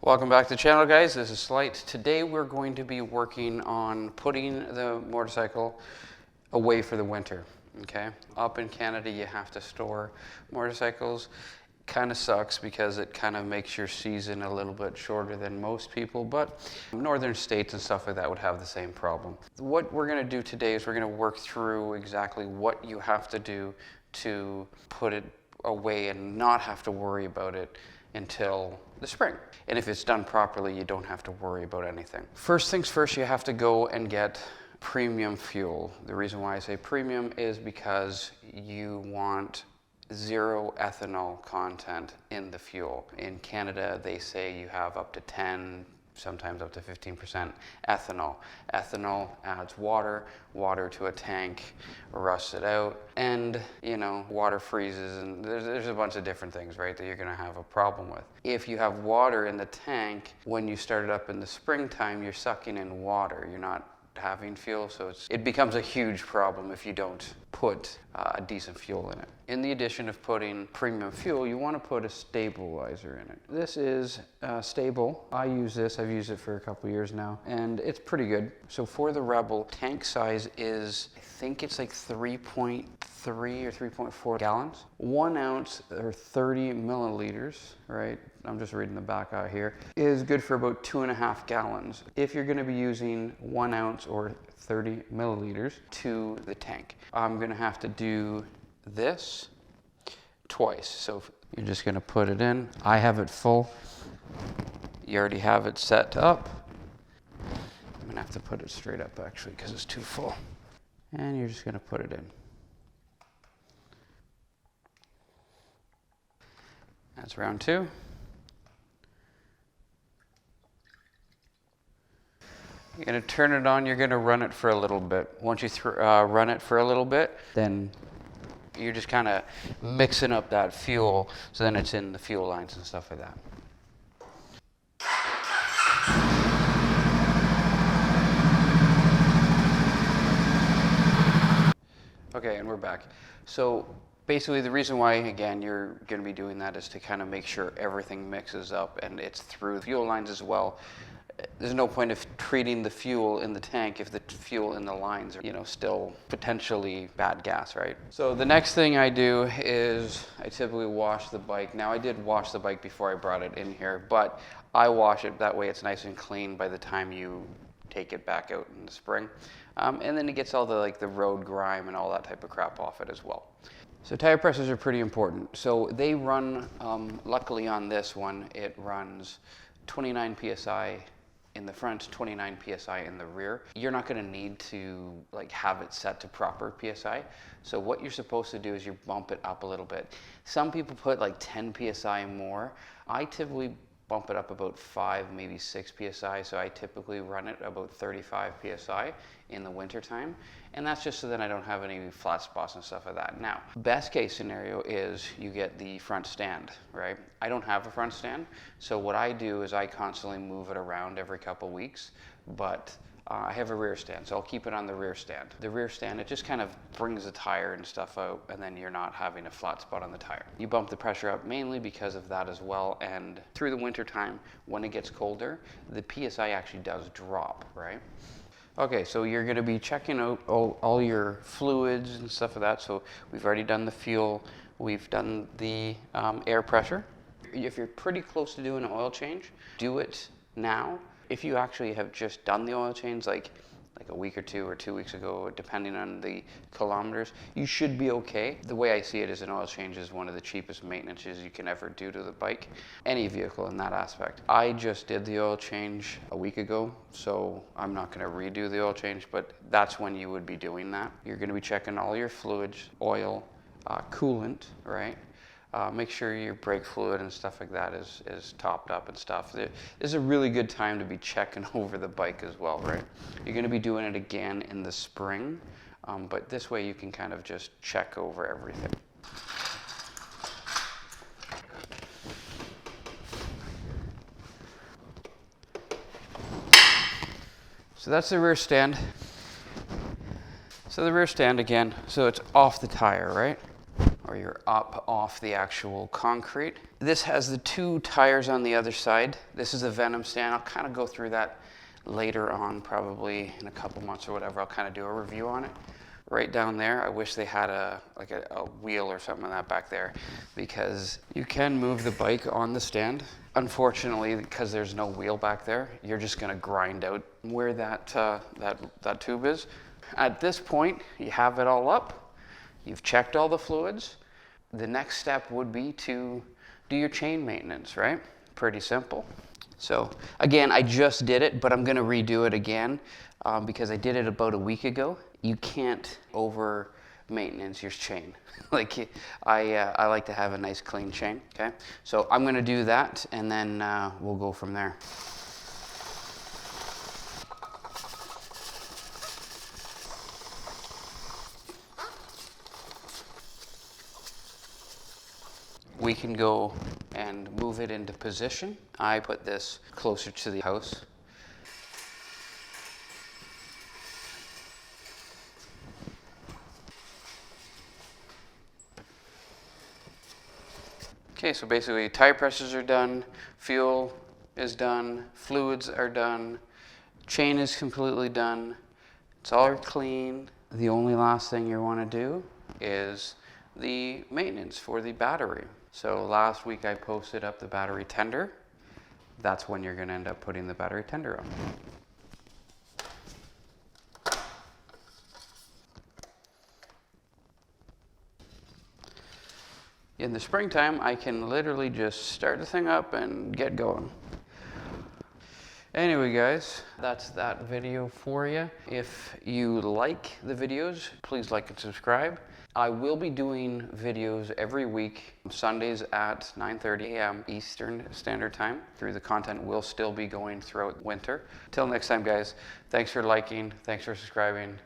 Welcome back to the channel, guys. This is Slight. Today we're going to be working on putting the motorcycle away for the winter. Okay, up in Canada you have to store motorcycles. Kind of sucks because it kind of makes your season a little bit shorter than most people, but northern states and stuff like that would have the same problem. What we're going to do today is we're going to work through exactly what you have to do to put it away and not have to worry about it until the spring. And if it's done properly, you don't have to worry about anything. First things first, you have to go and get premium fuel. The reason why I say premium is because you want zero ethanol content in the fuel. In Canada, they say you have up to 10, sometimes up to 15% ethanol. Ethanol adds water to a tank, rusts it out, and water freezes, and there's a bunch of different things, right, that you're gonna have a problem with. If you have water in the tank, when you start it up in the springtime, you're sucking in water, you're not having fuel, so it becomes a huge problem if you don't put a decent fuel in it. In the addition of putting premium fuel, you want to put a stabilizer in it. This is stable. I use this. I've used it for a couple years now, and it's pretty good. So for the Rebel, tank size is, I think it's like 3.3 or 3.4 gallons. 1 ounce or 30 milliliters, right? I'm just reading the back out here, is good for about 2.5 gallons. If you're going to be using 1 ounce or 30 milliliters to the tank, I'm going to have to do this twice. So you're just going to put it in. I have it full. You already have it set up. I'm going to have to put it straight up actually because it's too full. And you're just going to put it in. That's round 2. You're going to turn it on, you're going to run it for a little bit. Once you run it for a little bit, then you're just kind of mixing up that fuel, so then it's in the fuel lines and stuff like that. Okay, and we're back. So basically the reason why, again, you're going to be doing that is to kind of make sure everything mixes up and it's through the fuel lines as well. There's no point of treating the fuel in the tank if the fuel in the lines are, still potentially bad gas, right? So the next thing I do is I typically wash the bike. Now I did wash the bike before I brought it in here, but I wash it that way it's nice and clean by the time you take it back out in the spring. And then it gets all the road grime and all that type of crap off it as well. So tire pressures are pretty important. So they run, luckily on this one, it runs 29 PSI in the front, 29 PSI in the rear. You're not gonna need to have it set to proper PSI. So what you're supposed to do is you bump it up a little bit. Some people put 10 PSI more. I typically bump it up about 5, maybe 6 PSI. So I typically run it about 35 PSI in the winter time. And that's just so that I don't have any flat spots and stuff like that. Now, best case scenario is you get the front stand, right? I don't have a front stand. So what I do is I constantly move it around every couple weeks, but I have a rear stand, so I'll keep it on the rear stand. The rear stand, it just kind of brings the tire and stuff out, and then you're not having a flat spot on the tire. You bump the pressure up mainly because of that as well, and through the winter time, when it gets colder, the PSI actually does drop, right? Okay, so you're going to be checking out all your fluids and stuff like that. So we've already done the fuel, we've done the air pressure. If you're pretty close to doing an oil change, do it now. If you actually have just done the oil change, like a week or 2 or 2 weeks ago, depending on the kilometers, you should be okay. The way I see it is an oil change is one of the cheapest maintenances you can ever do to the bike, any vehicle in that aspect. I just did the oil change a week ago, so I'm not going to redo the oil change, but that's when you would be doing that. You're going to be checking all your fluids, oil, coolant, right? Make sure your brake fluid and stuff like that is topped up and stuff. This is a really good time to be checking over the bike as well, right? You're going to be doing it again in the spring, but this way you can kind of just check over everything. So that's the rear stand. So the rear stand again, so it's off the tire, right? or you're up off the actual concrete. This has the 2 tires on the other side. This is the Venom Stand. I'll kind of go through that later on, probably in a couple months or whatever. I'll kind of do a review on it. Right down there, I wish they had a wheel or something like that back there, because you can move the bike on the stand. Unfortunately, because there's no wheel back there, you're just going to grind out where that tube is. At this point, you have it all up. You've checked all the fluids. The next step would be to do your chain maintenance, right? Pretty simple. So again, I just did it, but I'm going to redo it again because I did it about a week ago. You can't over maintenance your chain. Like I like to have a nice clean chain. Okay, so I'm going to do that, and then we'll go from there. We can go and move it into position. I put this closer to the house. Okay, so basically tire pressures are done, fuel is done, fluids are done, chain is completely done. It's all clean. The only last thing you want to do is the maintenance for the battery. So last week I posted up the battery tender. That's when you're going to end up putting the battery tender on. In the springtime, I can literally just start the thing up and get going. Anyway, guys, that's that video for you. If you like the videos, please like and subscribe. I will be doing videos every week, Sundays at 9:30 a.m. Eastern Standard Time. The content will still be going throughout winter. Till next time, guys, thanks for liking, thanks for subscribing.